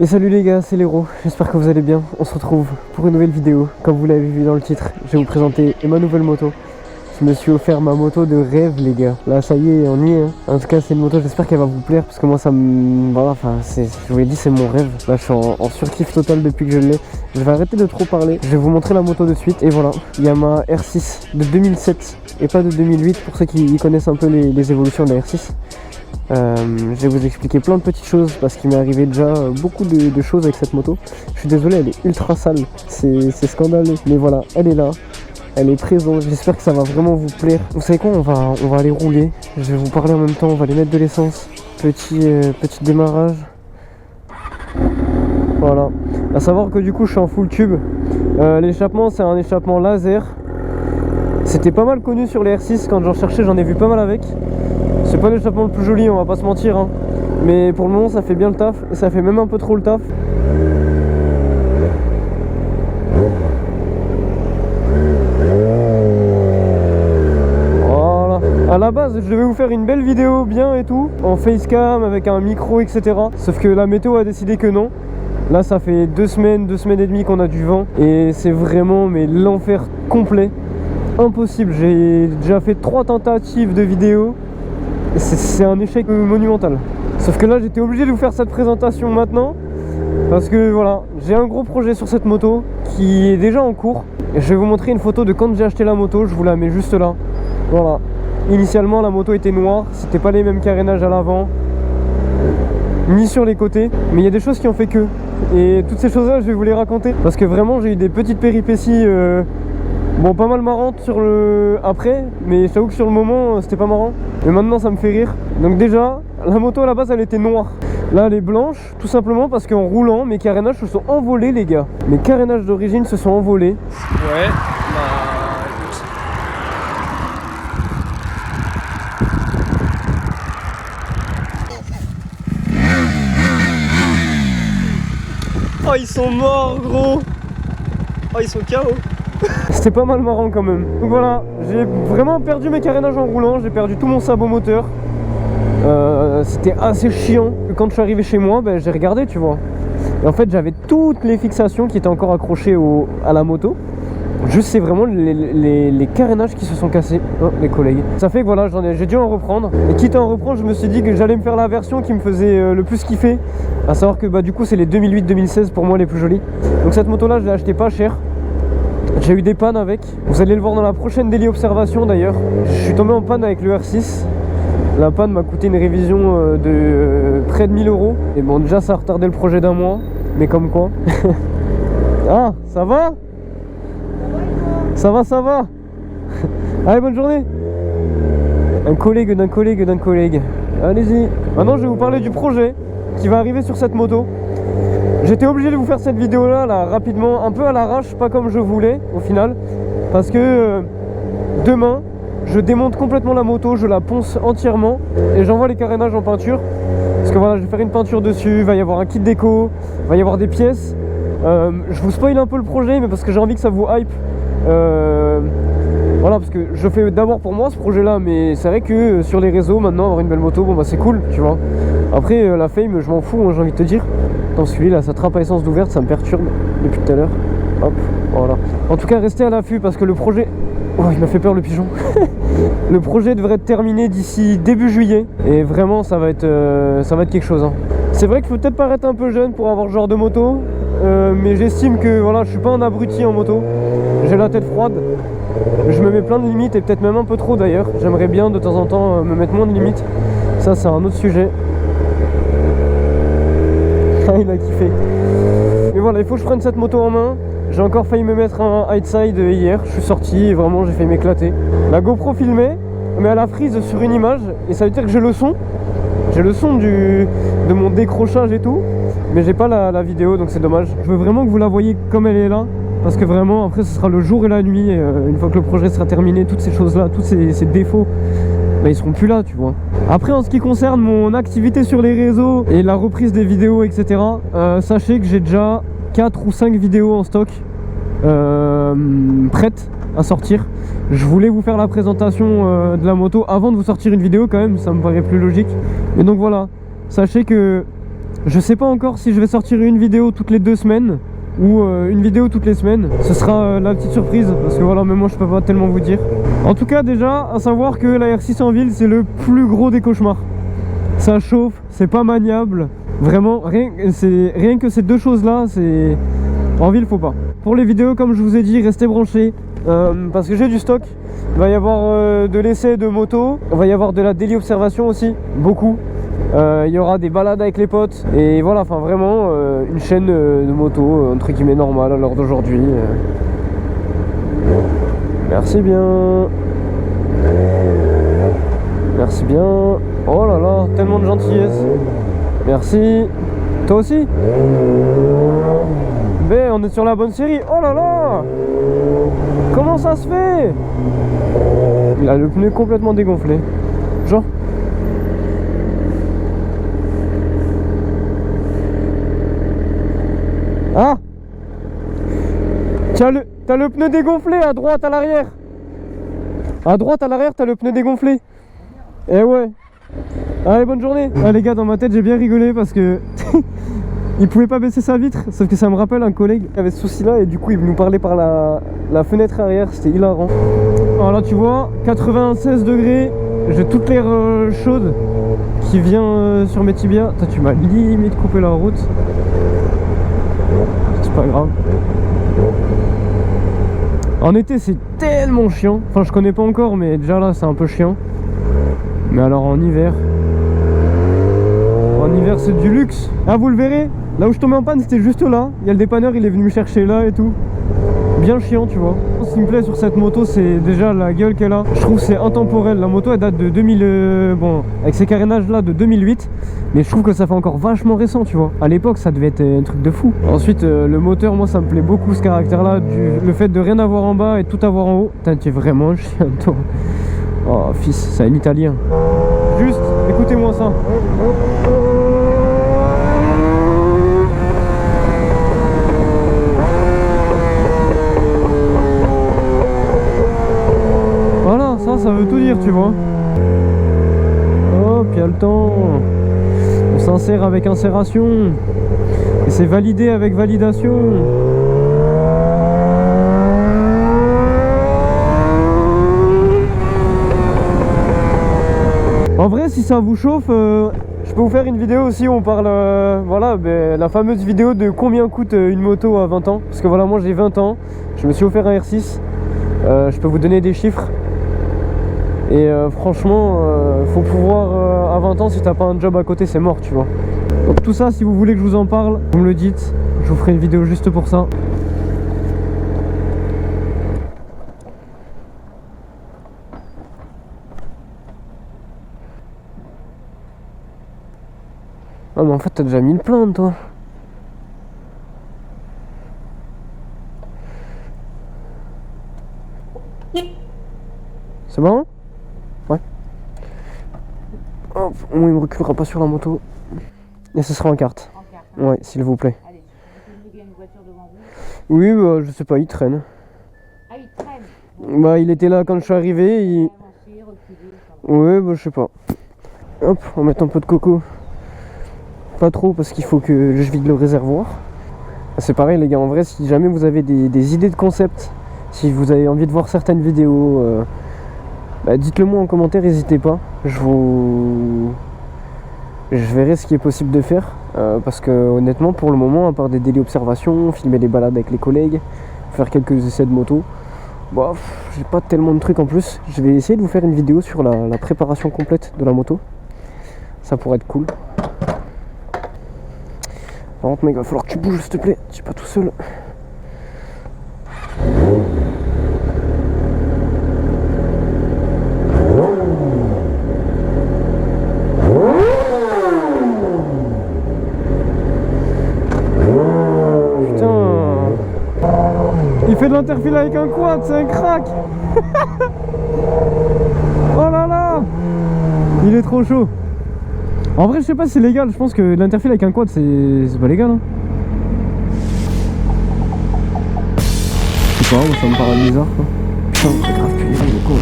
Et salut les gars, c'est l'héros, j'espère que vous allez bien. On se retrouve pour une nouvelle vidéo. Comme vous l'avez vu dans le titre, je vais vous présenter ma nouvelle moto. Je me suis offert ma moto de rêve les gars. Là ça y est, on y est hein. En tout cas c'est une moto, j'espère qu'elle va vous plaire. Parce que moi ça me... Voilà, enfin je vous l'ai dit, c'est mon rêve. Là je suis en surkiff total depuis que je l'ai. Je vais arrêter de trop parler, je vais vous montrer la moto de suite. Et voilà, il y a ma R6 de 2007 et pas de 2008 pour ceux qui connaissent un peu les évolutions de la R6. Je vais vous expliquer plein de petites choses parce qu'il m'est arrivé déjà beaucoup de choses avec cette moto. Je suis désolé, elle est ultra sale, c'est scandaleux. Mais voilà, elle est là, elle est présente, j'espère que ça va vraiment vous plaire. Vous savez quoi, on va aller rouler, je vais vous parler en même temps, on va aller mettre de l'essence. Petit démarrage. Voilà, à savoir que du coup je suis en full tube. L'échappement c'est un échappement laser. C'était pas mal connu sur les R6, quand j'en cherchais j'en ai vu pas mal avec. C'est pas l'échappement le plus joli, on va pas se mentir hein. Mais pour le moment ça fait bien le taf, et ça fait même un peu trop le taf. Voilà. À la base je devais vous faire une belle vidéo bien et tout, en facecam avec un micro etc. Sauf que la météo a décidé que non. Là ça fait 2 semaines et demie qu'on a du vent. Et c'est vraiment mais l'enfer complet. Impossible, j'ai déjà fait 3 tentatives de vidéo. C'est un échec monumental. Sauf que là j'étais obligé de vous faire cette présentation maintenant. Parce que voilà, j'ai un gros projet sur cette moto qui est déjà en cours. Et je vais vous montrer une photo de quand j'ai acheté la moto, je vous la mets juste là. Voilà. Initialement la moto était noire, c'était pas les mêmes carénages à l'avant ni sur les côtés. Mais il y a des choses qui ont fait que. Et toutes ces choses là je vais vous les raconter. Parce que vraiment j'ai eu des petites péripéties bon, pas mal marrante sur le après, mais je t'avoue que sur le moment c'était pas marrant. Mais maintenant ça me fait rire. Donc déjà, la moto à la base elle était noire. Là elle est blanche, tout simplement parce qu'en roulant mes carénages se sont envolés les gars. Mes carénages d'origine se sont envolés. Ouais, bah écoute. Oh ils sont morts gros. Oh ils sont KO. C'était pas mal marrant quand même. Donc voilà, j'ai vraiment perdu mes carénages en roulant, j'ai perdu tout mon sabot moteur. C'était assez chiant. Quand je suis arrivé chez moi, j'ai regardé tu vois. Et en fait j'avais toutes les fixations qui étaient encore accrochées à la moto. Juste c'est vraiment les carénages qui se sont cassés. Oh les collègues. Ça fait que voilà, j'ai dû en reprendre. Et quitte à en reprendre, je me suis dit que j'allais me faire la version qui me faisait le plus kiffer. À savoir que du coup c'est les 2008-2016 pour moi les plus jolis. Donc cette moto là je l'ai acheté pas cher. J'ai eu des pannes avec, vous allez le voir dans la prochaine daily observation d'ailleurs. Je suis tombé en panne avec le R6. La panne m'a coûté une révision de près de 1000 €. Et bon déjà ça a retardé le projet d'un mois. Mais comme quoi. Ah ça va? Ça va. Allez bonne journée. Un collègue d'un collègue d'un collègue. Allez-y. Maintenant je vais vous parler du projet qui va arriver sur cette moto. J'étais obligé de vous faire cette vidéo là rapidement, un peu à l'arrache, pas comme je voulais au final. Parce que demain, je démonte complètement la moto, je la ponce entièrement et j'envoie les carénages en peinture. Parce que voilà, je vais faire une peinture dessus, il va y avoir un kit déco, il va y avoir des pièces. Je vous spoil un peu le projet, mais parce que j'ai envie que ça vous hype. Voilà, parce que je fais d'abord pour moi ce projet là, mais c'est vrai que sur les réseaux maintenant, avoir une belle moto, bon bah c'est cool, tu vois. Après la fame, je m'en fous, hein, j'ai envie de te dire. Attends, celui-là, sa trappe à essence d'ouverte, ça me perturbe depuis tout à l'heure. Hop, voilà. En tout cas, restez à l'affût parce que le projet... Oh, il m'a fait peur le pigeon. Le projet devrait être terminé d'ici début juillet. Et vraiment, ça va être quelque chose. Hein. C'est vrai qu'il faut peut-être paraître un peu jeune pour avoir ce genre de moto. Mais j'estime que voilà, je suis pas un abruti en moto. J'ai la tête froide. Je me mets plein de limites et peut-être même un peu trop d'ailleurs. J'aimerais bien de temps en temps me mettre moins de limites. Ça, c'est un autre sujet. Il a kiffé. Mais voilà, il faut que je prenne cette moto en main. J'ai encore failli me mettre un high-side hier. Je suis sorti et vraiment j'ai failli m'éclater. La GoPro filmait, mais elle a freeze sur une image. Et ça veut dire que j'ai le son. J'ai le son de mon décrochage et tout. Mais j'ai pas la vidéo, donc c'est dommage. Je veux vraiment que vous la voyez comme elle est là. Parce que vraiment, après ce sera le jour et la nuit. Une fois que le projet sera terminé, toutes ces choses-là, tous ces défauts, ils seront plus là, tu vois. Après en ce qui concerne mon activité sur les réseaux et la reprise des vidéos etc, sachez que j'ai déjà 4 ou 5 vidéos en stock prêtes à sortir. Je voulais vous faire la présentation de la moto avant de vous sortir une vidéo quand même, ça me paraît plus logique. Et donc voilà, sachez que Je sais pas encore si je vais sortir une vidéo toutes les 2 semaines ou une vidéo toutes les semaines. Ce sera la petite surprise parce que voilà, même moi je peux pas tellement vous dire. En tout cas, déjà à savoir que la R6 en ville, c'est le plus gros des cauchemars. Ça chauffe, c'est pas maniable. Vraiment, rien que ces deux choses là, c'est en ville, faut pas. Pour les vidéos, comme je vous ai dit, restez branchés parce que j'ai du stock. Il va y avoir de l'essai de moto, il va y avoir de la daily observation aussi, beaucoup. Il y aura des balades avec les potes et voilà, enfin vraiment une chaîne de moto entre guillemets normale à l'heure d'aujourd'hui. Merci bien. Merci bien. Oh là là, tellement de gentillesse. Merci. Toi aussi. Ben, on est sur la bonne série. Oh là là. Comment ça se fait? Il a le pneu complètement dégonflé. Genre. Ah. T'as le pneu dégonflé à droite, à l'arrière. À droite, à l'arrière, t'as le pneu dégonflé. Eh ouais. Allez, bonne journée. Ah les gars, dans ma tête, j'ai bien rigolé parce que il pouvait pas baisser sa vitre. Sauf que ça me rappelle un collègue qui avait ce souci là et du coup il nous parlait par la fenêtre arrière. C'était hilarant. Alors là tu vois, 96 degrés. J'ai toute l'air chaude qui vient sur mes tibias. Toi, tu m'as limite coupé la route. C'est pas grave. En été c'est tellement chiant. Enfin je connais pas encore mais déjà là c'est un peu chiant. Mais alors en hiver c'est du luxe. Ah vous le verrez, là où je tombais en panne c'était juste là. Il y a le dépanneur, il est venu me chercher là et tout. Bien chiant tu vois. Ce qui me plaît sur cette moto c'est déjà la gueule qu'elle a. Je trouve que c'est intemporel. La moto elle date de 2000, bon avec ces carénages là de 2008. Mais je trouve que ça fait encore vachement récent tu vois. À l'époque ça devait être un truc de fou. Ensuite le moteur, moi ça me plaît beaucoup ce caractère là. Le fait de rien avoir en bas et tout avoir en haut. Putain tu es vraiment un chien toi. Oh fils, c'est un italien. Juste, écoutez-moi ça. Voilà, ça veut tout dire, tu vois. Hop, il y a le temps. On s'insère avec insération. Et c'est validé avec validation. En vrai, si ça vous chauffe, je peux vous faire une vidéo aussi où on parle, voilà, la fameuse vidéo de combien coûte une moto à 20 ans. Parce que voilà, moi j'ai 20 ans, je me suis offert un R6, je peux vous donner des chiffres. Et franchement, faut pouvoir, à 20 ans, si t'as pas un job à côté, c'est mort, tu vois. Donc tout ça, si vous voulez que je vous en parle, vous me le dites, je vous ferai une vidéo juste pour ça. Ah mais en fait t'as déjà mis le plein toi. C'est bon? Ouais. Hop, il me reculera pas sur la moto. Et ce sera en carte. En carte hein. Ouais, s'il vous plaît. Allez, il y a une voiture devant vous. Oui, bah je sais pas, il traîne. Ah il traîne bon. Bah il était là quand je suis arrivé. Il... Ouais, bah je sais pas. Hop, on met un peu de coco. Pas trop parce qu'il faut que je vide le réservoir. C'est pareil les gars, en vrai si jamais vous avez des idées de concept, si vous avez envie de voir certaines vidéos, dites-le moi en commentaire, n'hésitez pas. Je verrai ce qui est possible de faire parce que honnêtement pour le moment, à part des daily observations, filmer des balades avec les collègues, faire quelques essais de moto, bah, j'ai pas tellement de trucs en plus. Je vais essayer de vous faire une vidéo sur la préparation complète de la moto. Ça pourrait être cool. Par contre mec, il va falloir que tu bouges s'il te plaît, tu es pas tout seul. Putain, il fait de l'interfile avec un quad, c'est un crack. Oh là là, il est trop chaud. En vrai je sais pas si c'est légal, je pense que l'interfile avec un quad c'est pas légal hein. Je sais pas, ça me paraît bizarre quoi. Putain c'est grave puissant le con.